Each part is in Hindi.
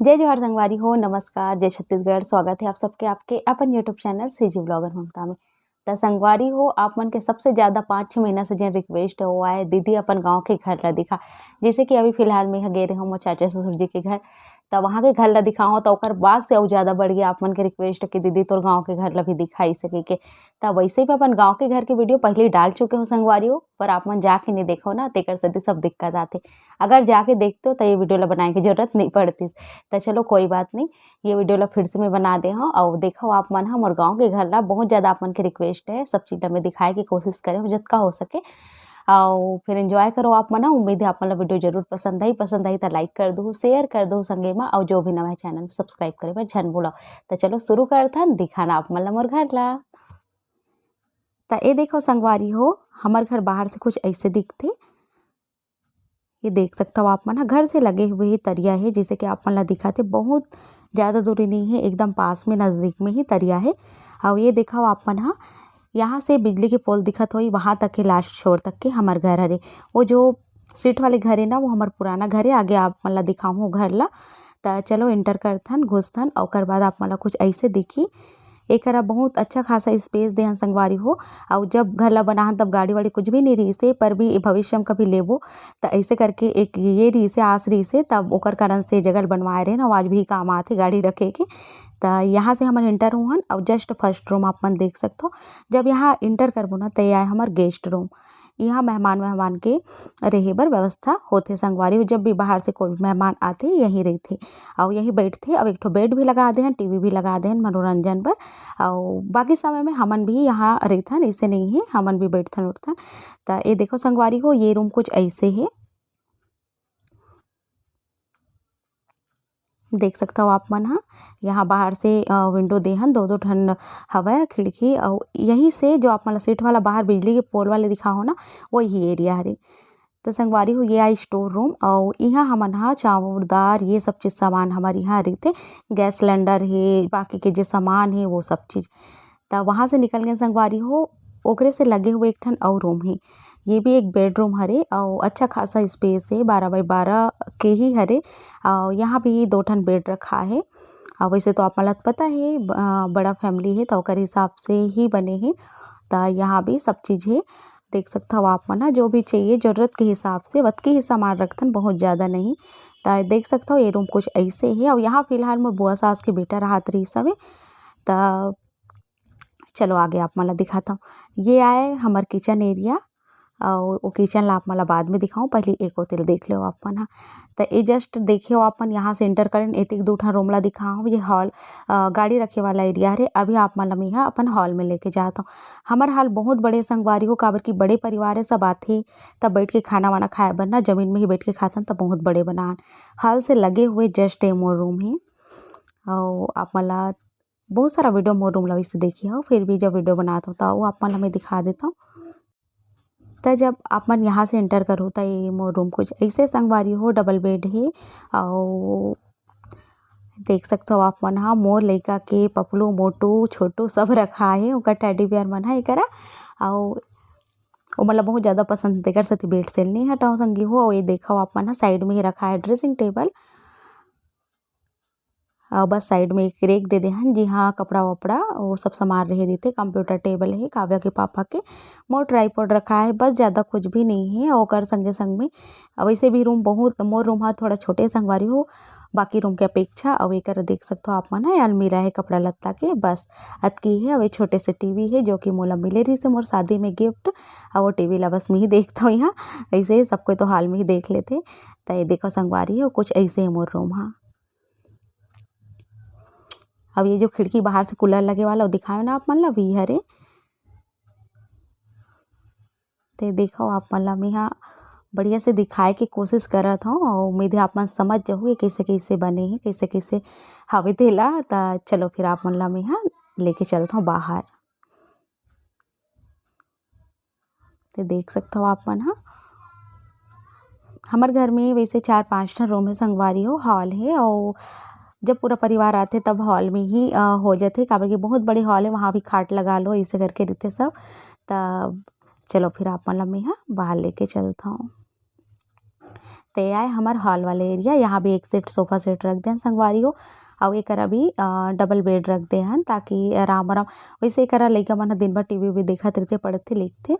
जय जोहार संगवारी हो, नमस्कार, जय छत्तीसगढ़। स्वागत है आप सबके आपके अपन यूट्यूब चैनल सीजी ब्लॉगर ममता में। त संगवारी हो, आप मन के सबसे ज़्यादा 5-6 महीना से जेन रिक्वेस्ट है वो आए दीदी अपन गाँव के घर ला दिखा। जैसे कि अभी फिलहाल में यहाँ गे रहे हो मोर चाचा ससुर जी के घर, त वहाँ के घर ला दिखाओ त ओकर बाद से अउ ज़्यादा बढ़ गया आप मन के रिक्वेस्ट कि दीदी तोर गाँव के घर ला भी दिखाई सके के। त वैसे भी अपन गाँव के घर के वीडियो पहले ही डाल चुके हो संगवारी हो, पर आप मन जाके नहीं देखो ना तेकर सेती सब दिक्कत आथे। अगर जाके देखते हो तो ये वीडियो ला बनाए की जरूरत नहीं पड़ती। तो चलो कोई बात नहीं, ये वीडियो ला फिर से मैं बना दे हूँ और देखो आप मन मोर गाँव के घर ला बहुत ज़्यादा आप मन के रिक्वेस्ट है, सब चीज़ ला मैं दिखाए की कोशिश करे जितना हो सके और फिर एंजॉय करो आप मन। उम्मीद है आप मन ला वीडियो जरूर पसंद आई तो लाइक कर दो, शेयर कर दो संगे में और जो भी नवा चैनल सब्सक्राइब करे बर झन बोला। तो चलो शुरू करथन दिखाना आप मन ला मोर घर ला। तो ये देखो संगवारी हो, हमार घर बाहर से कुछ ऐसे दिखते। ये देख सकता हो आप मन घर से लगे हुए ही तरिया है, जैसे कि आप मन ला दिखाते बहुत ज़्यादा दूरी नहीं है, एकदम पास में नज़दीक में ही तरिया है। और ये देखा आप मन यहाँ से बिजली के पोल दिखत होई, वहाँ तक के लास्ट छोर तक के हमार घर हरे। वो जो सीट वाले घर है ना वो हमार पुराना घर है। आगे आप मन ला दिखाऊँ घर ला। तो चलो इंटर करथन घुसथन और ओकर बाद आप मन ला कुछ ऐसे दिखी। एकरा बहुत अच्छा खासा स्पेस देहन संगवारी हो। और जब घर ला बनाहन तब गाड़ी वाड़ी कुछ भी नहीं रही से, पर भी भविष्य में कभी लेबो तो ऐसे करके एक ये रही से आस रही से, तब ओकर कारण से जगह बनवाए रहे ना, आज भी काम आते गाड़ी रखे के। तो यहाँ से हमन इंटर हुहन और जस्ट फर्स्ट रूम आप मन देख सकते हो। जब यहाँ इंटर करबो ना तो आए हमार गेस्ट रूम। यहाँ मेहमान के रहे बर व्यवस्था होथे संगवारी हो। जब भी बाहर से कोई मेहमान आते यहीं रहते और यहीं बैठते। अब एक ठो बेड भी लगा दे, टीवी भी लगा दे मनोरंजन पर। और बाकी समय में हमन भी यहाँ रहथन, ऐसे नहीं है, हमन भी बैठथन उठथन। तो ये देखो संगवारी हो, ये रूम कुछ ऐसे है, देख सकता हो आप मन यहाँ बाहर से विंडो देहन दो ठन हवा खिड़की। और यहीं से जो आप मन सीट वाला बाहर बिजली के पोल वाले दिखा हो ना, वही एरिया हरे। तो संगवारी हो, ये आई स्टोर रूम और यहाँ हमन चावल दाल ये सब चीज़ सामान हमारे यहाँ रहते। गैस सिलेंडर है, बाकी के जो सामान है वो सब चीज़। तो वहाँ से निकल गए संगवारी हो, ओकरे से लगे हुए एक ठन और रूम है। ये भी एक बेडरूम हरे और अच्छा खासा स्पेस है, 12x12 के ही हरे। और यहाँ भी 2 ठन बेड रखा है। और वैसे तो आप मन ला पता है बड़ा फैमिली है तो ओकर हिसाब से ही बने हैं। तो यहाँ भी सब चीज़ है, देख सकता हो आप मन जो भी चाहिए ज़रूरत के हिसाब से वतके ही सामान रखथन, बहुत ज़्यादा नहीं। तो देख सकता हो ये रूम कुछ ऐसे है। और यहाँ फिलहाल मोर बुआ सास के बेटा रहत रही सवे। तो चलो आगे आप मन ला दिखाता हूँ। ये आए हमार किचन एरिया और वो किचन ला आप मन ला बाद में दिखाऊँ, पहले एक होतेल देख लो आप मन तो ये जस्ट देखियो आप मन यहाँ से इंटर करें एक 2 ठन रूम ला दिखाऊँ। ये हॉल गाड़ी रखे वाला एरिया है। अभी आप मन ला मैं यहाँ अपन हॉल में लेके जाता हूँ। हमार हॉल बहुत बड़े संगवारी हो, काबर की बड़े परिवार है, सब आते तब बैठ के खाना वाना खाए बर ना, जमीन में ही बैठ के खातन तब बहुत बड़े बनान। हॉल से लगे हुए जस्ट मोर रूम है। और आप मन ला बहुत सारा वीडियो मोर रूम ला वैसे देखी हो, फिर भी जब वीडियो बनाता हूँ तो वो आप मन ला मैं दिखा देता हूँ। तो जब आप मन यहाँ से एंटर करो तो ये मोर रूम कुछ ऐसे संगवारी हो, डबल बेड है। और देख सकते हो आप मन मोर लइका के पपलू मोटू छोटू सब रखा है, उनका टेडी बियर मन है एकरा। और वो मतलब बहुत ज़्यादा पसंद तेकर सेती बेड सेल नहीं हटाओ संगी हो। और ये देखो आप मन साइड में ही रखा है ड्रेसिंग टेबल। बस साइड में एक रेक दे देहन जी हाँ, कपड़ा वपड़ा वो सब सामान रहे देते। कंप्यूटर टेबल है काव्या के पापा के, मोर ट्राईपॉड रखा है, बस ज़्यादा कुछ भी नहीं है। और संगे संग में वैसे भी रूम बहुत मोर रूम थोड़ा छोटे संगवारी हो बाकी रूम के अपेक्षा। और एक देख सकते हो आप मन अलमीरा है कपड़ा लत्ता के, बस अतकी है। और छोटे से टीवी है जो कि मोला मिले रही से मोर शादी में गिफ्ट। और वो टीवी ला बस मैं ही देखता हूँ यहाँ, ऐसे ही सबको तो हाल में ही देख लेते। तो ये देखो संगवारी है कुछ ऐसे है मोर रूम। हाँ, अब ये जो खिड़की बाहर से कूलर लगे वाला वो दिखाए ना आप मन ला वी हरे। तो देखो आप मन ला मैं यहाँ बढ़िया से दिखाए की कोशिश करत हूँ और उम्मीद है आप मन समझ जाओगे कैसे कैसे बने हैं, कैसे कैसे हवे तेला। तो चलो फिर आप मन ला मैं यहाँ लेके चलता हूँ बाहर। तो देख सकते हो आप मन हमारे घर में वैसे 4-5 ठन रूम है संगवारी हो, हॉल है। और जब पूरा परिवार आते तब हॉल में ही हो जाते, काबर की बहुत बड़ी हॉल है, वहाँ भी खाट लगा लो ऐसे करके रहते सब। तब चलो फिर आप मन ला मैं यहाँ बाहर लेके चलता हूँ। तो ये आए हमार हॉल वाले एरिया। यहाँ भी एक सेट सोफ़ा सेट रख दें संगवारी हो, और एकरा भी डबल बेड रख दे हन ताकि आराम आराम। वैसे एकरा लइका मन दिन भर टीवी भी देखत रहते, पढ़ते लिखते।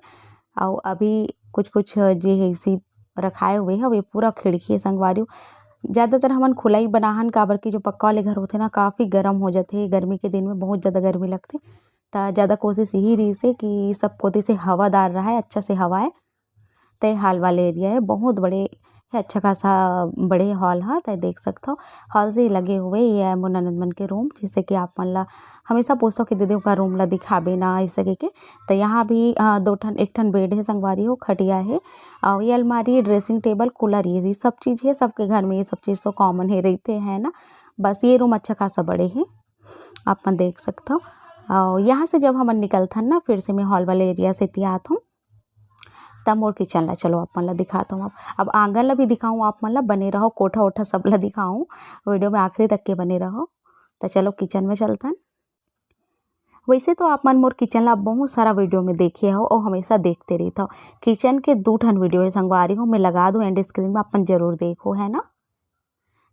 और अभी कुछ कुछ जे है इसी रखाए हुए है, वे पूरा खिड़की है संगवारी हो। ज़्यादातर हमन खुला ही बनाहन, काबर की जो पक्का वाले घर होते ना काफ़ी गर्म हो जाते, गर्मी के दिन में बहुत ज़्यादा गर्मी लगते। तो ज़्यादा कोशिश यही रही से कि सब कोती से हवादार रहा है, अच्छा से हवा है। तय हॉल वाले एरिया है, बहुत बड़े है, अच्छा खासा बड़े हॉल है। तय देख सकते हो हॉल से ही लगे हुए ये है मोर ननद मन के रूम, जैसे कि आप मन ला हमेशा पूछो कि दीदी का रूम ला दिखाबे ना ऐसे के। तो यहाँ भी एक ठन बेड है संगवारी हो, खटिया है, और ये अलमारी, ड्रेसिंग टेबल, कूलर, ये सब चीज़ है। सबके घर में ये सब चीज़ तो कॉमन है रहते हैं ना। बस ये रूम अच्छा खासा बड़े हैं, आप मन देख सकते हो। और यहाँ से जब हम निकलथन ना, फिर से मैं हॉल वाले एरिया से आत हूँ, तब मोर किचन ला चलो आप मन ला दिखाता हूँ। अब आंगन ला भी दिखाऊँ, आप मन ला बने रहो, कोठा ओठा सब ला दिखाऊँ, वीडियो में आखिरी तक के बने रहो। तो चलो किचन में चलतन। वैसे तो आप मन मोर किचन ला बहुत सारा वीडियो में देखे हो और हमेशा देखते रहता हो। किचन के 2 ठन वीडियो है संगवारी हो, मैं लगा दूँ एंड स्क्रीन में, आप मन जरूर देखो, है ना।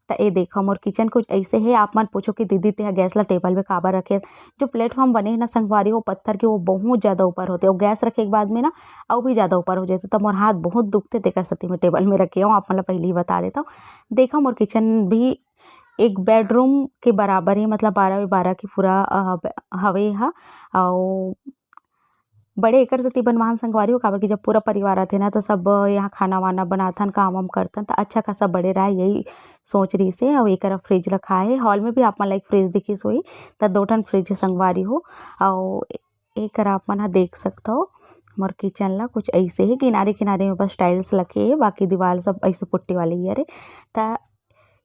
तो ये देखो मोर किचन कुछ ऐसे है। आप मन पूछो कि दीदी ते गैस ला टेबल में काबर रखे। जो प्लेटफॉर्म बने हैं ना संगवारी हो पत्थर के, वो बहुत ज़्यादा ऊपर होते, और गैस रखे के बाद में ना और भी ज़्यादा ऊपर हो जाते। तो मोर हाथ बहुत दुखते, तेकर सती में टेबल में रखे हूँ, आप मतलब पहले ही बता देता हूँ। देखो मोर किचन भी एक बेडरूम के बराबर ही, मतलब 12x12 की पूरा हवे हा। और बड़े एकर से बनवाहन संगवारी हो, काबर की जब पूरा परिवार आते ना तो सब यहाँ खाना वाना बनाथन, काम वाम करतन, तो अच्छा खासा बड़े रहा, यही सोच रही से। और एक फ्रिज रखा है हॉल में भी, आप मन ला एक फ्रिज दिखिस होई। तो 2 ठन फ्रिज संगवारी हो, और एक आप मन देख सकते हो। मोर किचन ला कुछ ऐसे ही किनारे किनारे में बस टाइल्स लगे है, बाकी दीवार सब ऐसे पुट्टी वाली ही है। तो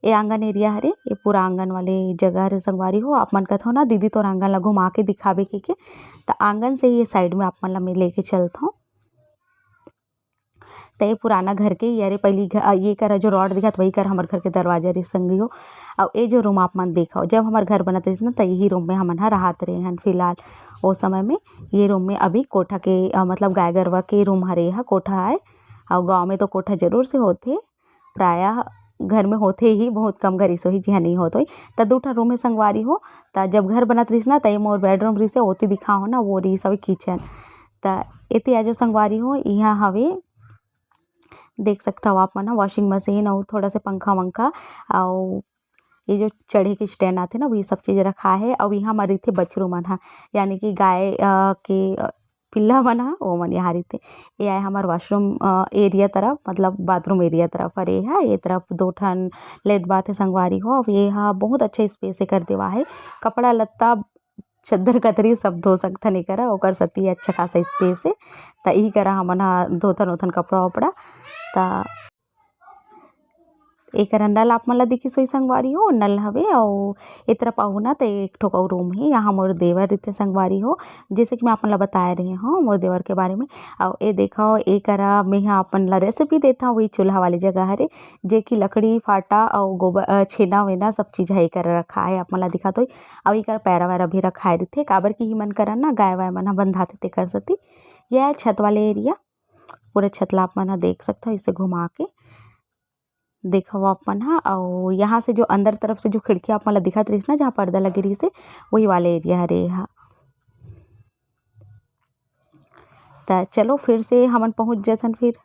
ये आंगन एरिया हरे, ये पूरा आंगन वाले जगह हरे संगवारी हो। आप मन कथो ना दीदी तोर आंगन ला घुमा के दिखाबे के। तो आंगन से ये साइड में आप मन ला मैं लेके चलता हूँ। तो ये पुराना घर के यारे पहली ये कर जो रॉड दिखत वही कर हमारे घर के दरवाजा रे संगी हो। और ये जो रूम आप मन देखो, जब हमारे घर बनत रही ना तो यही रूम में हमन राहत रहे हैं फिलहाल। वो समय में ये रूम में अभी कोठा के मतलब गाय गरवा के रूम हरे है, कोठा है। और गाँव में तो कोठा जरूर से होते, प्रायः घर में होते ही, बहुत कम घर इसे ही जी नहीं होते। तो 2 ठा रूम में संगवारी हो। तो जब घर बनत रहीस ना तो मोर बेडरूम रही से ओती दिखा हो ना, वो रही सब किचन। तो इतनी आज संगवारी हो, यहाँ हवे देख सकता हो आप मन वॉशिंग मशीन और थोड़ा से पंखा वंखा, और ये जो चढ़े के स्टैंड आते ना वही सब चीज़ रखा है। और यहाँ हमारे थे बछरू मन हा, यानी कि गाय के पिल्ला मन हा, वो मन यहाँ रहते। ये आए हमारे वॉशरूम एरिया तरफ, मतलब बाथरूम एरिया तरफ अरे है। ये तरफ 2 ठन लेट बात है संगवारी हो। अब ये हाँ बहुत अच्छा स्पेस है कर देवा है, कपड़ा लत्ता चद्दर कतरी सब धो सकथन ही करा, ओकर सती अच्छा खासा स्पेस है। तो यही करा हमन हा धोथन ओथन कपड़ा वपड़ा। तो एक नल आप मन ला दिखिस होई संगवारी हो, नल हवे। और ए तरफ आहू ना तो एक ठो और रूम है, यहाँ मोर देवर रहते संगवारी हो, जैसे कि मैं आप मन ला बताए रही हूँ मोर देवर के बारे में। और ये देखो एक मैं यहाँ आप मन ला रेसिपी देता हूँ, वही चूल्हा वाली जगह हरे, जे की लकड़ी फाटा और गोबर छेना वेना सब चीज़ है कर रखा है, आप मन ला दिखा तो। और एक पैरा वैरा भी रखाए रहते, काबर की ही मन करा ना गाय वाय मन बंधाते ते कर सती। यह है छत वाले एरिया, पूरा छत ला आप मन देख सकते हो, इसे घुमा के देखो आप मन हा। और यहाँ से जो अंदर तरफ से जो खिड़की आप मन ला दिखत रही ना, जहाँ पर्दा लगे रही से, वही वाले एरिया हरे हा। तो चलो फिर से हमन पहुँच जाथन फिर।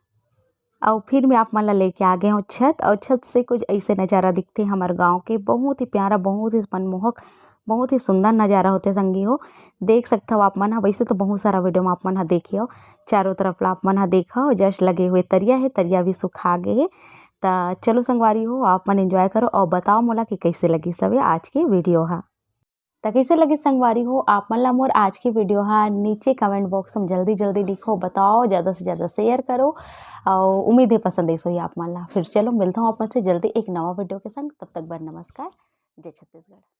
और फिर मैं आप मन ला लेके आ गए हूँ छत, और छत से कुछ ऐसे नज़ारा दिखते हमारे गाँव के, बहुत ही प्यारा, बहुत ही मनमोहक, बहुत ही सुंदर नज़ारा होते संगी हो। देख सकते हो आप मन हा। वैसे तो बहुत सारा वीडियो में आप मन हा देखे हो, चारों तरफ ला आप मन हा देखा हो, जस्ट लगे हुए तरिया है, तरिया भी सुखा गए है। तो चलो संगवारी हो, आप मन एंजॉय करो और बताओ मोला कि कैसे लगी सभी आज की वीडियो हा। तो कैसे लगी संगवारी हो आप मन ला मोर आज की वीडियो हा, नीचे कमेंट बॉक्स में जल्दी जल्दी लिखो, बताओ, ज़्यादा से ज़्यादा शेयर करो। और उम्मीद है पसंद ऐसा ही आप मन ला। फिर चलो मिलता हूँ आप मन से जल्दी एक नवा वीडियो के संग, तब तक बर नमस्कार, जय छत्तीसगढ़।